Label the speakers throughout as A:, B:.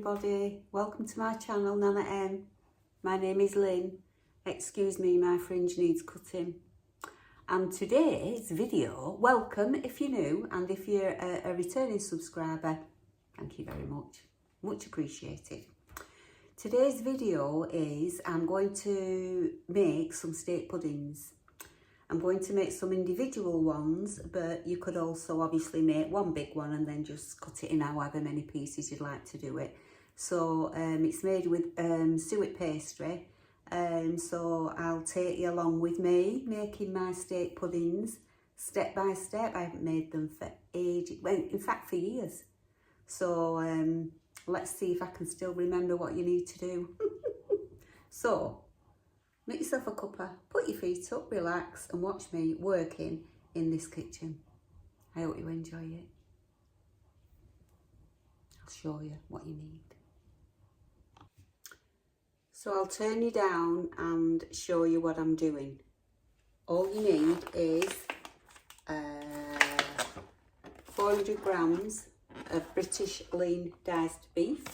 A: everybody, welcome to my channel Nanna-M. My name is Lynn. Excuse me, my fringe needs cutting. And today's video, welcome if you're new, and if you're a returning subscriber, thank you very much, much appreciated. Today's video is I'm going to make some steak puddings. I'm going to make some individual ones, but you could also obviously make one big one and then just cut it in however many pieces you'd like to do it. So it's made with suet pastry. So I'll take you along with me making my steak puddings step by step. I haven't made them for ages, well, in fact for years. So let's see if I can still remember what you need to do. So make yourself a cuppa, put your feet up, relax and watch me working in this kitchen. I hope you enjoy it. I'll show you what you need. So I'll turn you down and show you what I'm doing. All you need is 400 grams of British lean diced beef,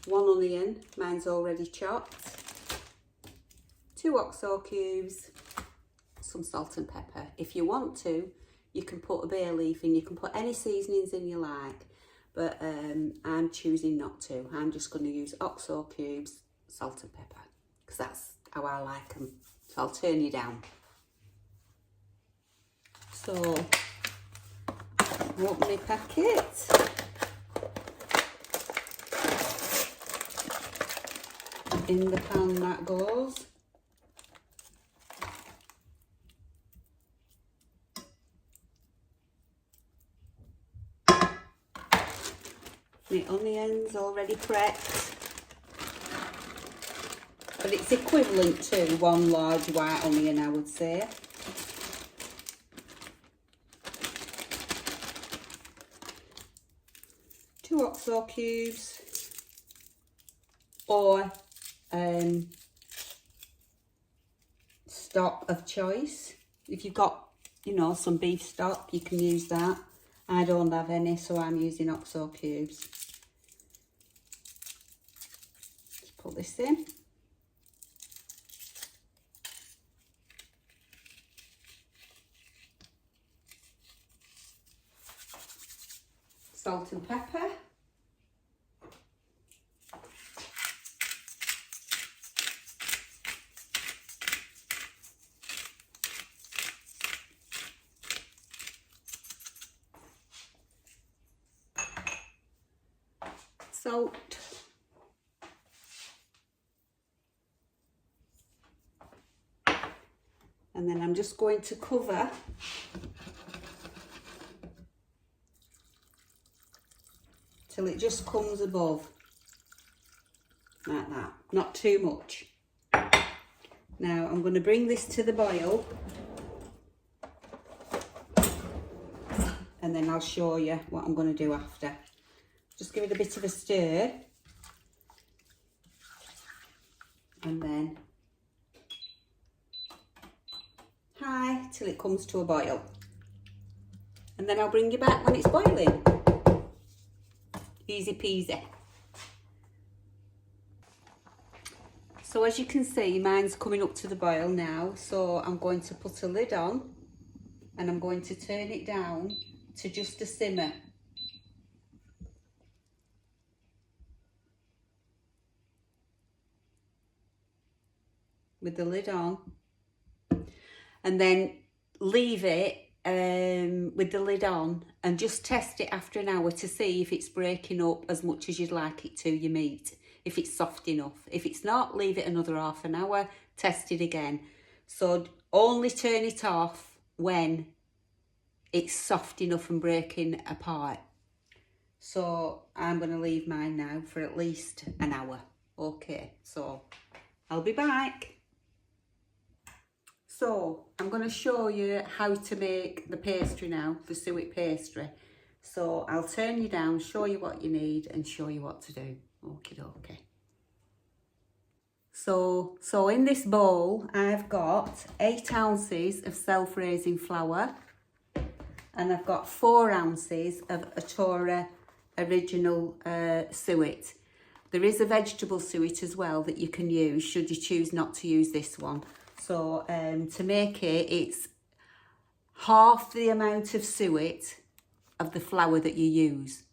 A: 1 onion, mine's already chopped, 2 oxo cubes, some salt and pepper. If you want to, you can put a bay leaf in, you can put any seasonings in you like, but I'm choosing not to. I'm just going to use oxo cubes, salt and pepper, because that's how I like them. So I'll turn you down. So, open my packet. In the pan that goes. My onions already prepped, but it's equivalent to 1 large white onion, I would say. Two oxo cubes, or stock of choice. If you've got, you know, some beef stock, you can use that. I don't have any, so I'm using oxo cubes. Just put this in. Salt and pepper. Salt. And then I'm just going to cover till it just comes above, like that, not too much. Now I'm going to bring this to the boil and then I'll show you what I'm going to do after. Just give it a bit of a stir and then high till it comes to a boil, and then I'll bring you back when it's boiling. Easy peasy. So as you can see, mine's coming up to the boil now, so I'm going to put a lid on and I'm going to turn it down to just a simmer. With the lid on, and then leave it with the lid on and just test it after an hour to see if it's breaking up as much as you'd like it to, your meat, if it's soft enough. If it's not, leave it another half an hour, test it again. So only turn it off when it's soft enough and breaking apart. So I'm going to leave mine now for at least an hour. Okay, so I'll be back. So I'm going to show you how to make the pastry now, the suet pastry. So I'll turn you down, show you what you need and show you what to do. Okie dokie. So in this bowl I've got 8 ounces of self-raising flour and I've got 4 ounces of Atora original suet. There is a vegetable suet as well that you can use should you choose not to use this one. So to make it, it's half the amount of suet of the flour that you use.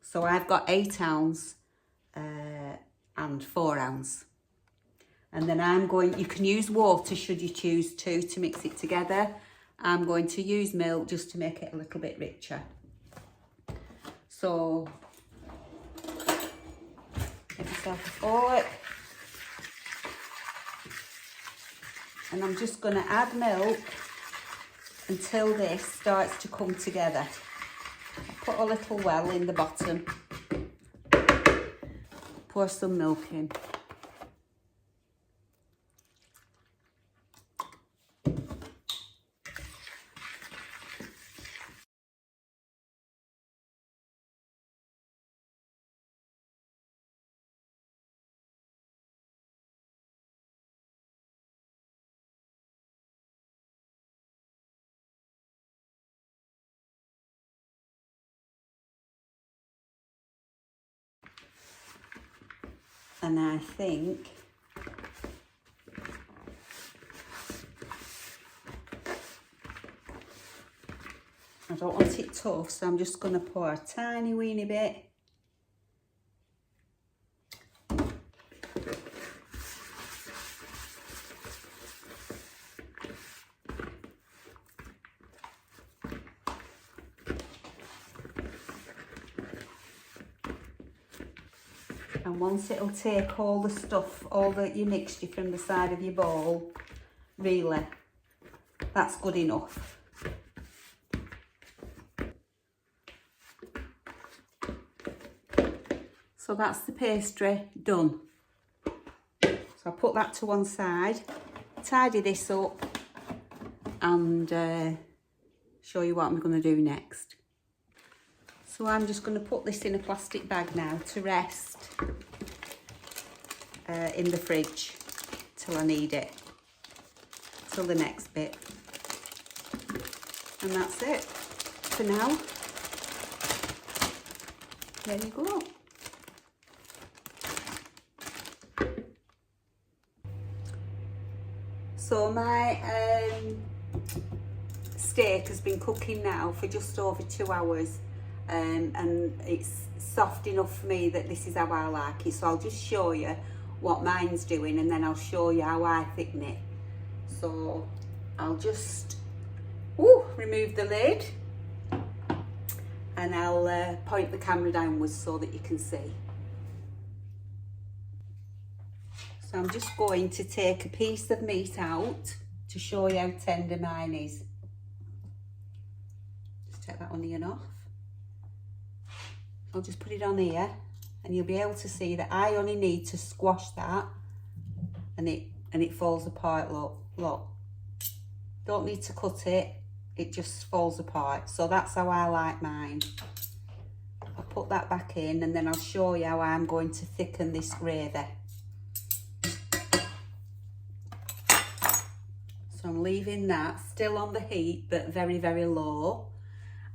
A: So I've got 8 ounce and 4 ounce. And then you can use water should you choose to mix it together. I'm going to use milk just to make it a little bit richer. So, give yourself a fork. And I'm just going to add milk until this starts to come together. I put a little well in the bottom. Pour some milk in. And I think I don't want it tough, so I'm just going to pour a tiny weeny bit. And once it'll take all the stuff, your mixture from the side of your bowl, really, that's good enough. So that's the pastry done. So I'll put that to one side, tidy this up and show you what I'm going to do next. So I'm just going to put this in a plastic bag now to rest in the fridge till I need it, till the next bit. And that's it for now. There you go. So my steak has been cooking now for just over 2 hours. And it's soft enough for me that this is how I like it. So I'll just show you what mine's doing and then I'll show you how I thicken it. So I'll just remove the lid and I'll point the camera downwards so that you can see. So I'm just going to take a piece of meat out to show you how tender mine is. Just take that onion off. I'll just put it on here and you'll be able to see that I only need to squash that and it falls apart. Look, don't need to cut it, it just falls apart. So that's how I like mine. I'll put that back in and then I'll show you how I'm going to thicken this gravy. So I'm leaving that still on the heat but very, very low.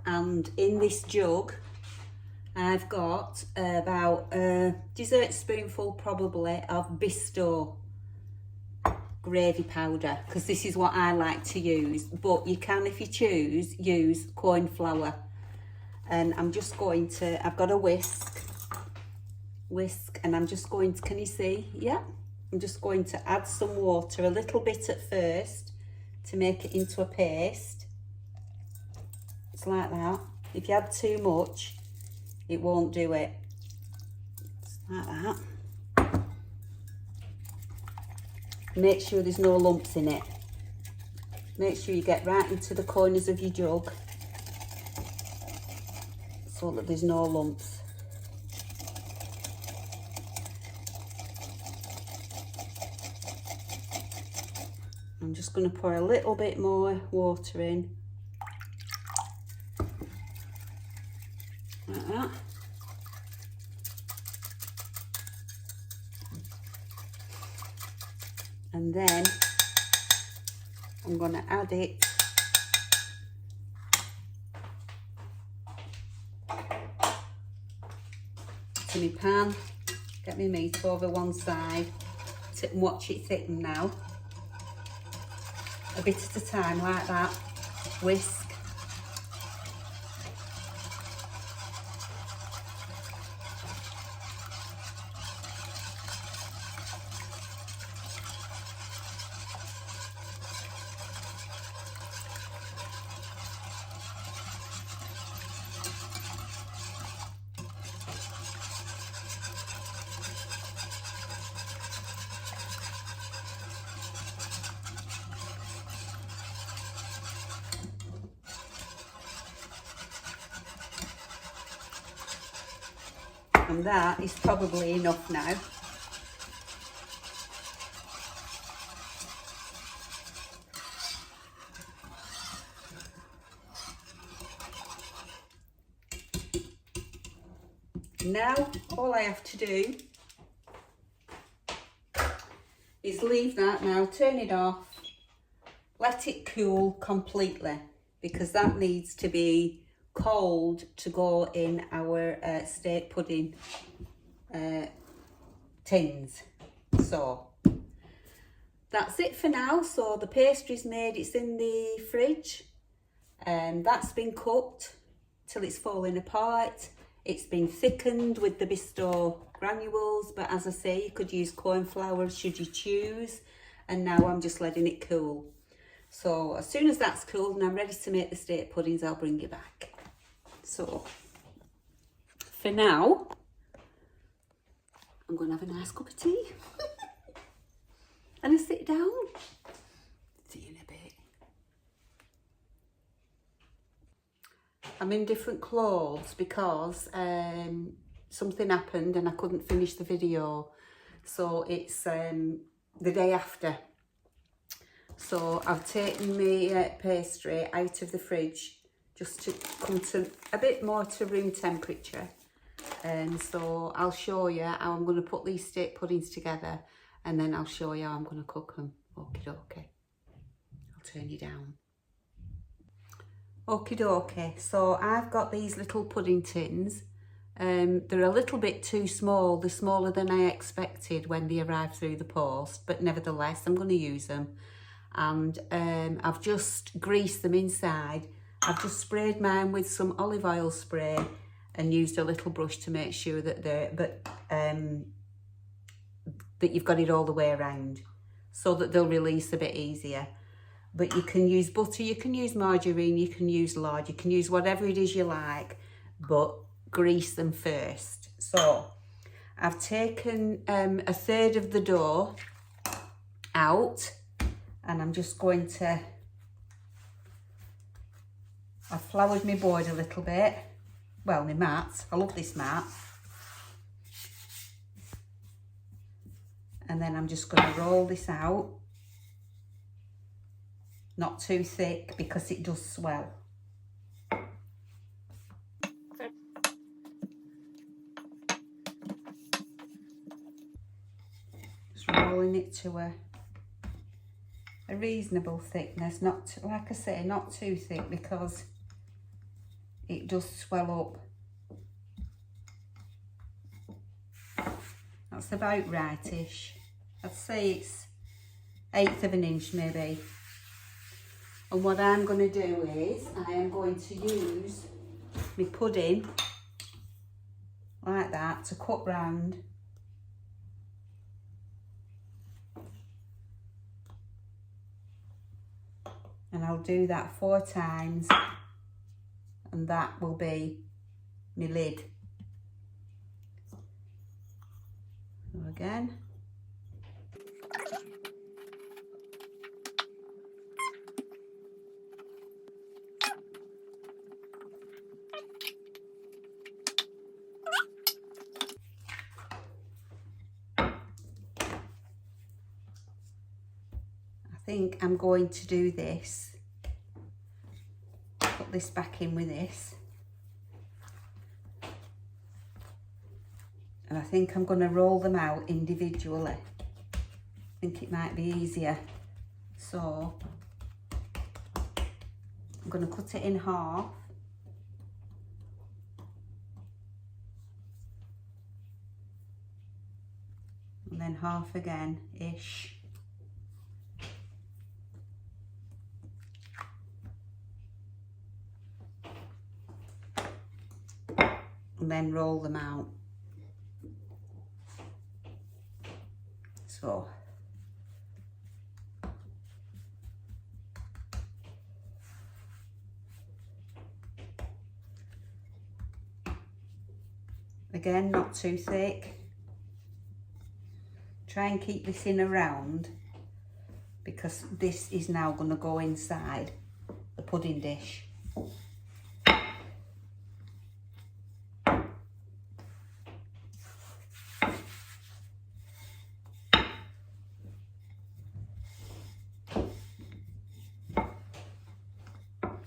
A: And in this jug I've got about a dessert spoonful probably of Bisto gravy powder, because this is what I like to use, but you can, if you choose, use corn flour. And I'm just going to, I've got a whisk and I'm just going to, can you see? Yeah, I'm just going to add some water, a little bit at first to make it into a paste. It's like that. If you add too much, it won't do it. Just like that. Make sure there's no lumps in it. Make sure you get right into the corners of your jug so that there's no lumps. I'm just going to pour a little bit more water in. Like that. And then I'm going to add it into my pan, get my meat over one side, and watch it thicken now. A bit at a time like that, whisk. And that is probably enough now. Now all I have to do is leave that now, turn it off, let it cool completely, because that needs to be cold to go in our steak pudding tins. So that's it for now. So the pastry's made, it's in the fridge, and that's been cooked till it's falling apart. It's been thickened with the Bisto granules, but as I say, you could use corn flour should you choose. And now I'm just letting it cool. So as soon as that's cooled and I'm ready to make the steak puddings, I'll bring you back. So for now, I'm going to have a nice cup of tea and a sit down. See you in a bit. I'm in different clothes because something happened and I couldn't finish the video. So it's the day after. So I've taken my pastry out of the fridge just to come to a bit more to room temperature. And so I'll show you how I'm going to put these steak puddings together, and then I'll show you how I'm going to cook them. Okie dokie. I'll turn you down. Okie dokie. So I've got these little pudding tins. They're a little bit too small. They're smaller than I expected when they arrived through the post, but nevertheless I'm going to use them. And I've just greased them inside. I've just sprayed mine with some olive oil spray and used a little brush to make sure that that you've got it all the way around, so that they'll release a bit easier. But you can use butter, you can use margarine, you can use lard, you can use whatever it is you like, but grease them first. So I've taken a third of the dough out, and I'm just going to, I've floured my board a little bit. Well, my mat, I love this mat. And then I'm just going to roll this out. Not too thick because it does swell. Just rolling it to a reasonable thickness, not like I say, not too thick because it does swell up. That's about rightish. I'd say it's 1/8 of an inch maybe. And what I'm going to do is I am going to use my pudding like that to cut round. And I'll do that 4 times, and that will be my lid. So again. I think I'm going to do this, put this back in with this, and I think I'm going to roll them out individually. I think it might be easier. So I'm going to cut it in half. and then half again-ish. And then roll them out. So again, not too thick. Try and keep this in a round because this is now going to go inside the pudding dish.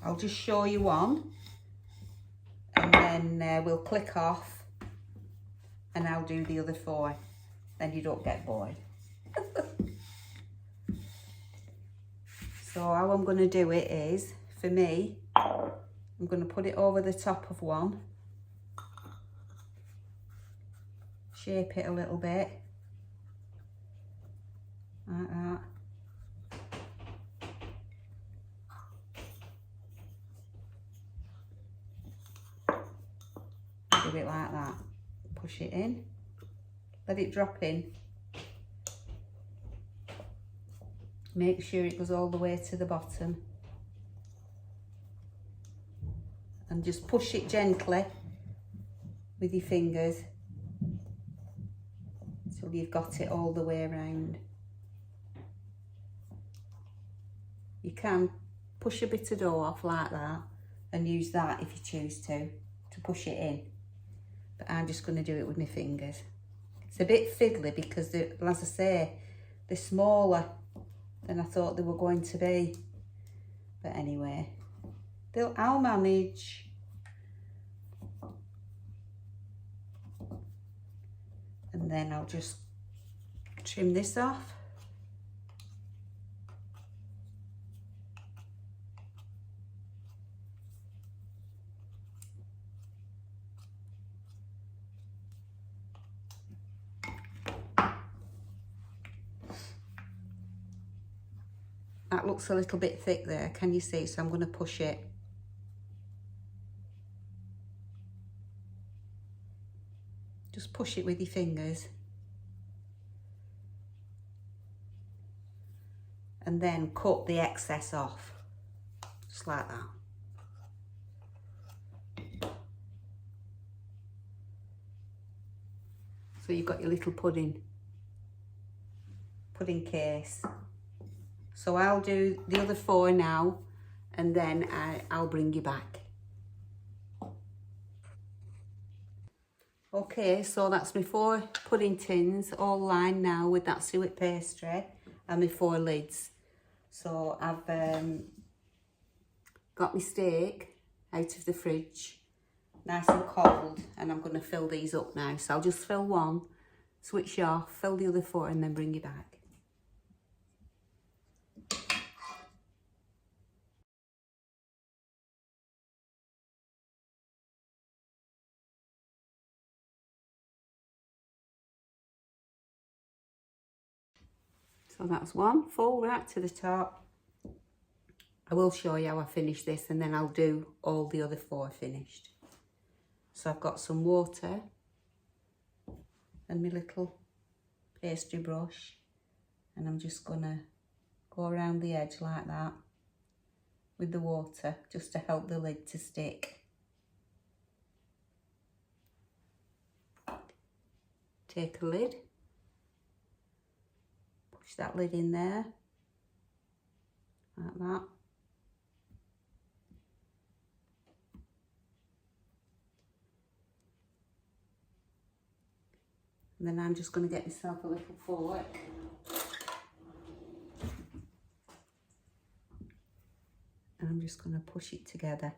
A: I'll just show you one and then we'll click off and I'll do the other 4. Then you don't get bored. So how I'm going to do it is, for me, I'm going to put it over the top of one, shape it a little bit, like that. Do it like that, push it in, let it drop in, make sure it goes all the way to the bottom and just push it gently with your fingers until you've got it all the way around. You can push a bit of dough off like that and use that if you choose to push it in. But I'm just going to do it with my fingers. It's a bit fiddly because, as I say, they're smaller than I thought they were going to be. But anyway, I'll manage. And then I'll just trim this off. That looks a little bit thick there, can you see? So I'm going to push it. Just push it with your fingers. And then cut the excess off, just like that. So you've got your little pudding case. So I'll do the other 4 now and then I'll bring you back. Okay, so that's my 4 pudding tins all lined now with that suet pastry and my 4 lids. So I've got my steak out of the fridge, nice and cold, and I'm going to fill these up now. So I'll just fill one, switch off, fill the other 4 and then bring you back. So that's one full right to the top. I will show you how I finish this and then I'll do all the other 4 finished. So I've got some water and my little pastry brush and I'm just gonna go around the edge like that with the water just to help the lid to stick. Take a lid. Push that lid in there, like that. And then I'm just going to get myself a little fork. And I'm just going to push it together.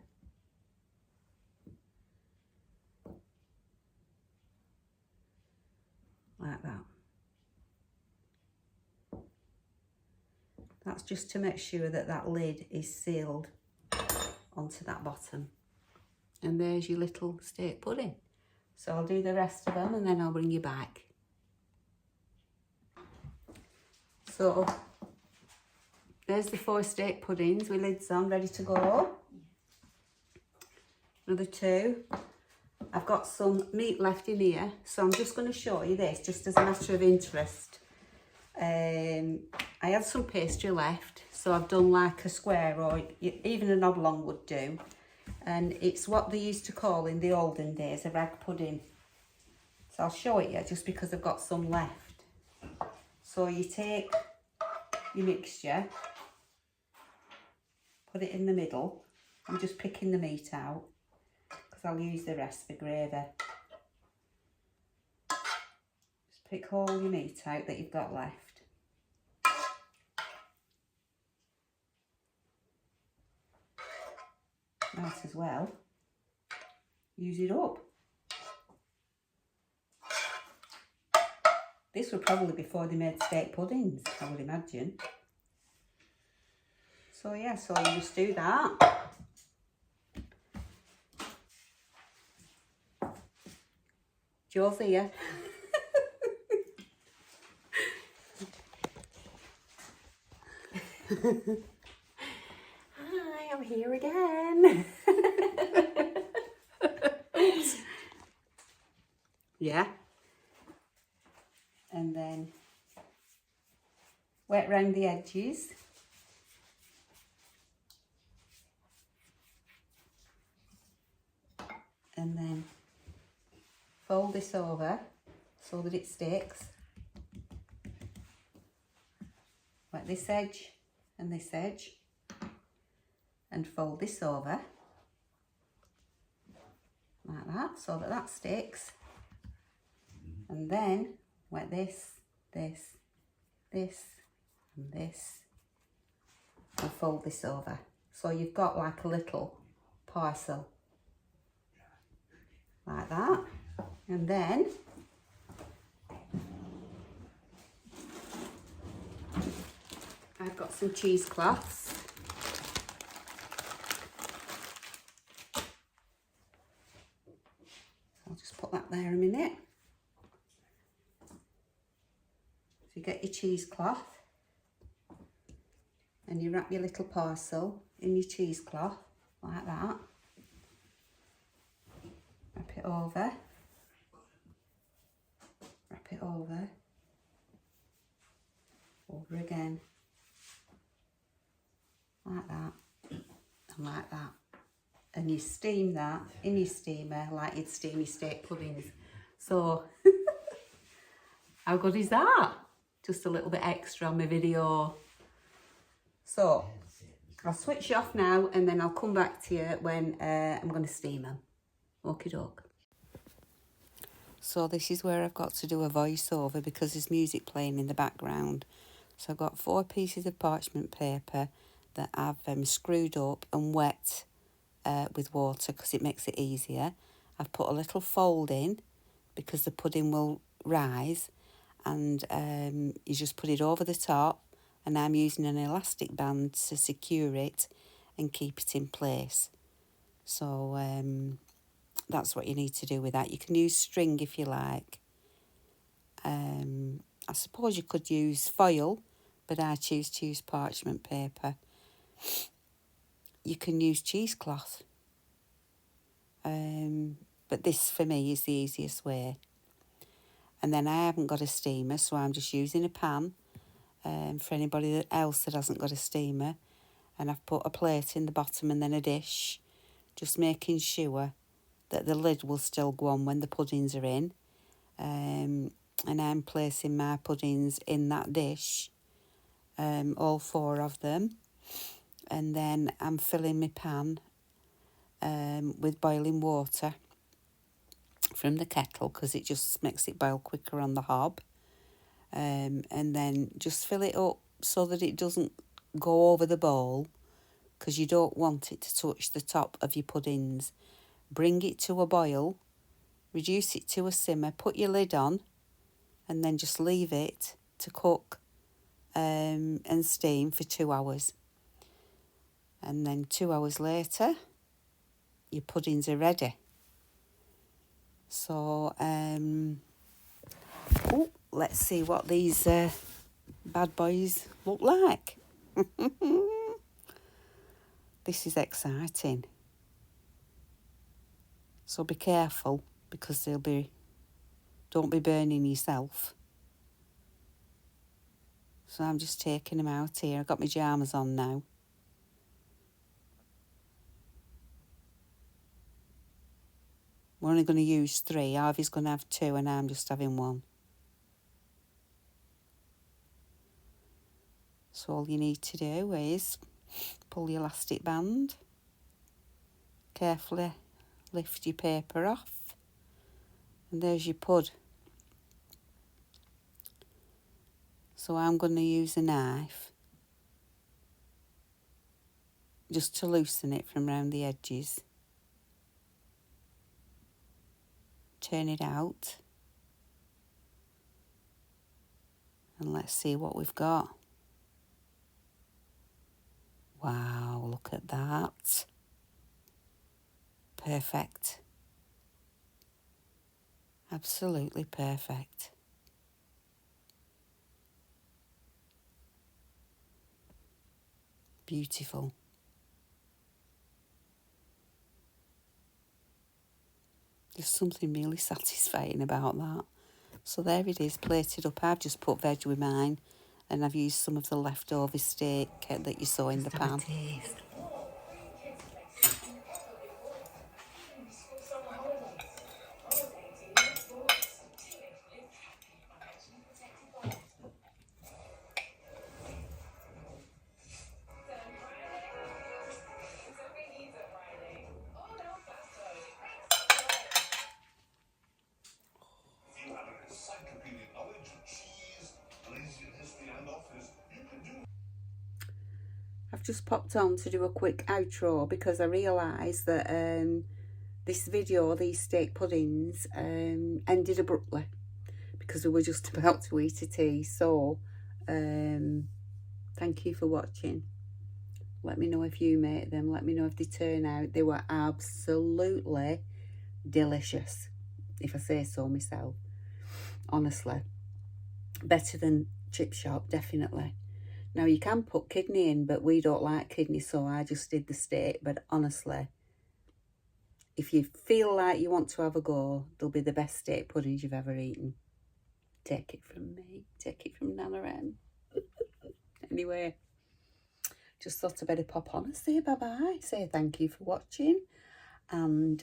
A: Like that. That's just to make sure that that lid is sealed onto that bottom. And there's your little steak pudding. So I'll do the rest of them and then I'll bring you back. So there's the 4 steak puddings with lids on, ready to go. Another 2. I've got some meat left in here, so I'm just going to show you this just as a matter of interest. I had some pastry left, so I've done like a square or even an oblong would do. And it's what they used to call in the olden days a rag pudding. So I'll show it you just because I've got some left. So you take your mixture, put it in the middle. I'm just picking the meat out because I'll use the rest for gravy. Just pick all your meat out that you've got left. Might as well use it up. This would probably be before they made steak puddings, I would imagine. So yeah, so you just do that. Joe's here. Hi, I'm here again. Oops. Yeah. And then wet round the edges. And then fold this over so that it sticks. Wet this edge and this edge. And fold this over like that so that that sticks. And then wet this, this, this and this and fold this over. So you've got like a little parcel like that. And then I've got some cheesecloths. I'll just put that there a minute. So you get your cheesecloth and you wrap your little parcel in your cheesecloth like that. Wrap it over. Wrap it over. Over again. Like that. And like that. And you steam that in your steamer like you'd steam your steak puddings. So, how good is that? Just a little bit extra on my video. So, I'll switch off now and then I'll come back to you when I'm going to steam them. Okie doke. So this is where I've got to do a voiceover because there's music playing in the background. So I've got 4 pieces of parchment paper that I've screwed up and wet with water because it makes it easier. I've put a little fold in because the pudding will rise, and you just put it over the top, and I'm using an elastic band to secure it and keep it in place. So that's what you need to do with that. You can use string if you like. I suppose you could use foil, but I choose to use parchment paper. You can use cheesecloth, but this for me is the easiest way. And then I haven't got a steamer, so I'm just using a pan for anybody else that hasn't got a steamer. And I've put a plate in the bottom and then a dish, just making sure that the lid will still go on when the puddings are in. And I'm placing my puddings in that dish, all 4 of them. And then I'm filling my pan with boiling water from the kettle because it just makes it boil quicker on the hob. And then just fill it up so that it doesn't go over the bowl because you don't want it to touch the top of your puddings. Bring it to a boil, reduce it to a simmer, put your lid on, and then just leave it to cook and steam for 2 hours. And then 2 hours later, your puddings are ready. So, let's see what these bad boys look like. This is exciting. So be careful, because don't be burning yourself. So I'm just taking them out here. I've got my pyjamas on now. We're only going to use 3. Harvey's going to have 2 and I'm just having 1. So all you need to do is pull the elastic band, carefully lift your paper off, and there's your pud. So I'm going to use a knife just to loosen it from around the edges. Turn it out. And let's see what we've got. Wow, look at that. Perfect. Absolutely perfect. Beautiful. There's something really satisfying about that. So there it is, plated up. I've just put veg with mine, and I've used some of the leftover steak that you saw in the pan. I've just popped on to do a quick outro because I realised that this video, these steak puddings, ended abruptly because we were just about to eat a tea. So thank you for watching. Let me know if you make them. Let me know if they turn out. They were absolutely delicious, if I say so myself. Honestly, better than chip shop, definitely. Now you can put kidney in, but we don't like kidney, so I just did the steak. But honestly, if you feel like you want to have a go, they'll be the best steak puddings you've ever eaten. Take it from me. Take it from Nanna-M. Anyway, just thought I'd better pop on and say bye-bye. Say thank you for watching. And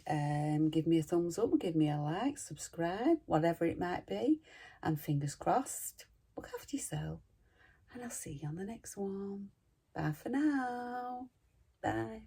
A: give me a thumbs up, give me a like, subscribe, whatever it might be. And fingers crossed, look after yourself. And I'll see you on the next one. Bye for now. Bye.